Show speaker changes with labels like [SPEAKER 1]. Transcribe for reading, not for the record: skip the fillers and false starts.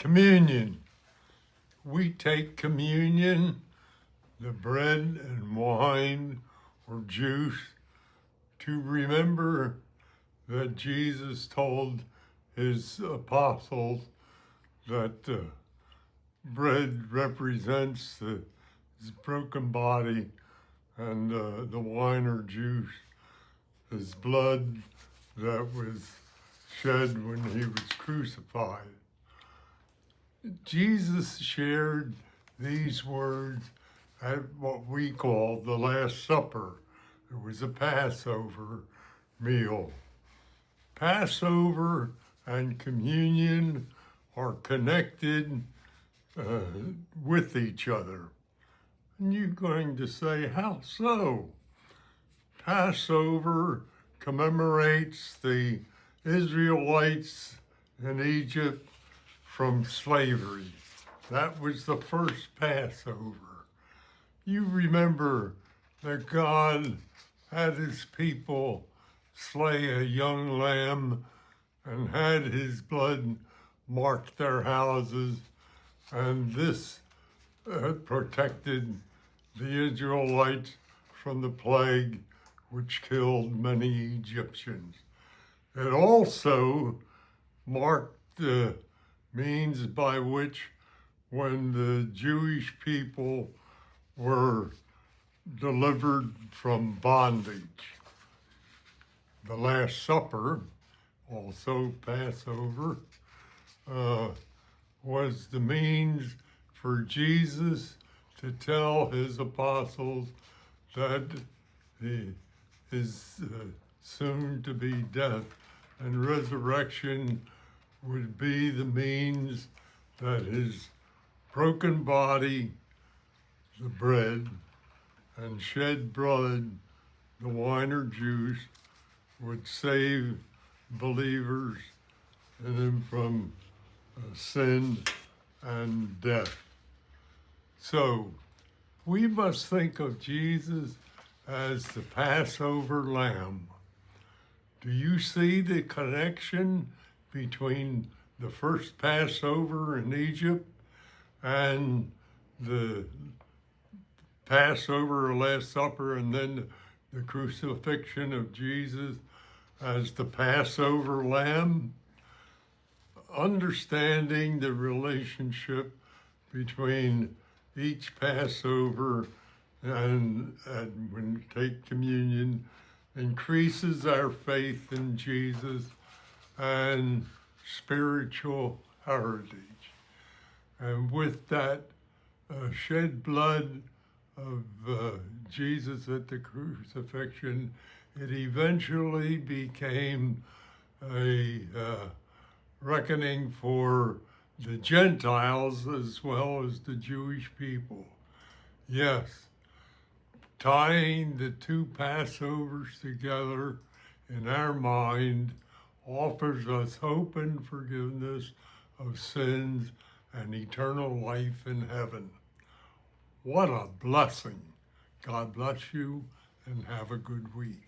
[SPEAKER 1] Communion. We take communion, the bread and wine or juice, to remember that Jesus told his apostles that bread represents his broken body and the wine or juice, his blood that was shed when he was crucified. Jesus shared these words at what we call the Last Supper. It was a Passover meal. Passover and communion are connected with each other. And you're going to say, how so? Passover commemorates the Israelites in Egypt from slavery. That was the first Passover. You remember that God had his people slay a young lamb and had his blood mark their houses, and this protected the Israelites from the plague which killed many Egyptians. It also marked the means by which, when the Jewish people were delivered from bondage. The Last Supper, also Passover, was the means for Jesus to tell his apostles that his soon-to-be death and resurrection would be the means that his broken body, the bread, and shed blood, the wine or juice, would save believers and them from sin and death. So we must think of Jesus as the Passover lamb. Do you see the connection between the first Passover in Egypt and the Passover or Last Supper, and then the crucifixion of Jesus as the Passover lamb? Understanding the relationship between each Passover and when we take communion increases our faith in Jesus and spiritual heritage. And with that shed blood of Jesus at the crucifixion, it eventually became a reckoning for the Gentiles as well as the Jewish people. Yes, tying the two Passovers together in our mind offers us hope and forgiveness of sins and eternal life in heaven. What a blessing. God bless you and have a good week.